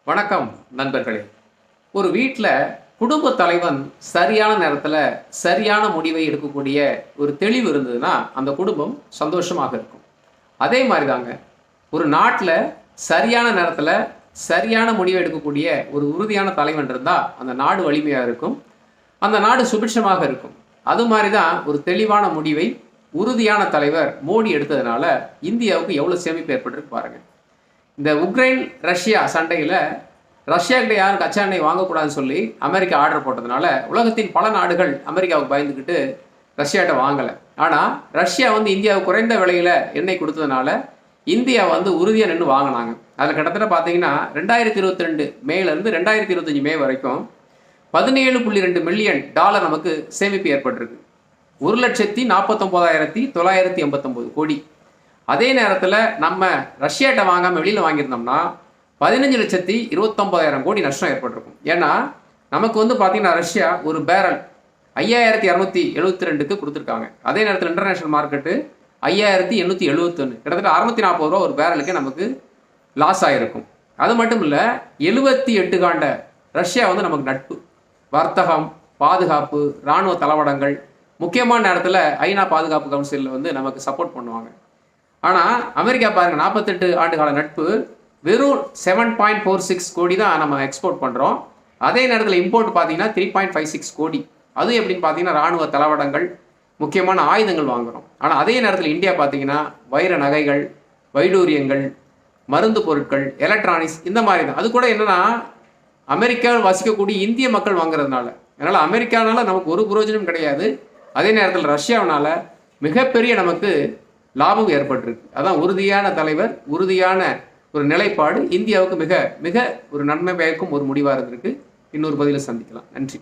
வணக்கம் நண்பர்களே. ஒரு வீட்டில் குடும்ப தலைவன் சரியான நேரத்தில் சரியான முடிவை எடுக்கக்கூடிய ஒரு தெளிவு இருந்ததுன்னா அந்த குடும்பம் சந்தோஷமாக இருக்கும். அதே மாதிரி தாங்க ஒரு நாட்டில் சரியான நேரத்தில் சரியான முடிவை எடுக்கக்கூடிய ஒரு உறுதியான தலைவன் இருந்தால் அந்த நாடு வலிமையாக இருக்கும், அந்த நாடு சுபிட்சமாக இருக்கும். அது மாதிரி தான் ஒரு தெளிவான முடிவை உறுதியான தலைவர் மோடி எடுத்ததுனால இந்தியாவுக்கு எவ்வளோ சேமிப்பு ஏற்பட்டிருக்கு பாருங்கள். இந்த உக்ரைன் ரஷ்யா சண்டையில் ரஷ்யாக்கிட்ட யாரும் கச்சா எண்ணெய் வாங்கக்கூடாதுன்னு சொல்லி அமெரிக்கா ஆர்டர் போட்டதுனால உலகத்தின் பல நாடுகள் அமெரிக்காவுக்கு பயந்துக்கிட்டு ரஷ்யாட்ட வாங்கலை. ஆனால் ரஷ்யா இந்தியாவுக்கு குறைந்த விலையில் எண்ணெய் கொடுத்ததுனால இந்தியா உறுதியாக நின்று வாங்கினாங்க. அதில் கிட்டத்தட்ட பார்த்தீங்கன்னா 2022 மேலேருந்து 2025 மே வரைக்கும் 17.2 மில்லியன் டாலர் நமக்கு சேமிப்பு ஏற்பட்டிருக்கு. 1,49,989 கோடி. அதே நேரத்தில் நம்ம ரஷ்யாட்ட வாங்காமல் வெளியில் வாங்கியிருந்தோம்னா 15,29,000 கோடி நஷ்டம் ஏற்பட்டிருக்கும். ஏன்னா நமக்கு பார்த்தீங்கன்னா ரஷ்யா ஒரு பேரல் 5,272க்கு கொடுத்துருக்காங்க. அதே நேரத்தில் இன்டர்நேஷனல் மார்க்கெட்டு 5,871, கிட்டத்தட்ட 640 ரூபா ஒரு பேரலுக்கு நமக்கு லாஸ் ஆகிருக்கும். அது மட்டும் இல்லை, 78 காண்ட ரஷ்யா நமக்கு நட்பு, வர்த்தகம், பாதுகாப்பு, இராணுவ தளவாடங்கள், முக்கியமான நேரத்தில் ஐநா பாதுகாப்பு கவுன்சிலில் நமக்கு சப்போர்ட் பண்ணுவாங்க. ஆனால் அமெரிக்கா பாருங்கள், 48 ஆண்டு கால நட்பு, வெறும் 7.46 கோடி தான் நம்ம எக்ஸ்போர்ட் பண்ணுறோம். அதே நேரத்தில் இம்போர்ட் பார்த்தீங்கன்னா 3.56 கோடி. அது எப்படின்னு பார்த்தீங்கன்னா இராணுவ தளவாடங்கள், முக்கியமான ஆயுதங்கள் வாங்குகிறோம். ஆனால் அதே நேரத்தில் இந்தியா பார்த்தீங்கன்னா வைர நகைகள், வைடூரியங்கள், மருந்து பொருட்கள், எலக்ட்ரானிக்ஸ், இந்த மாதிரி தான். அது கூட என்னென்னா அமெரிக்காவில் வசிக்கக்கூடிய இந்திய மக்கள் வாங்குறதுனால, அதனால் அமெரிக்கானால நமக்கு ஒரு பிரயோஜனம் கிடையாது. அதே நேரத்தில் ரஷ்யாவினால் மிகப்பெரிய நமக்கு லாபம் ஏற்பட்டிருக்கு. அதான் உறுதியான தலைவர், உறுதியான ஒரு நிலைப்பாடு இந்தியாவுக்கு மிக மிக ஒரு நன்மை பயக்கும் ஒரு முடிவாக இருந்திருக்கு. இன்னொரு பதிலை சந்திக்கலாம். நன்றி.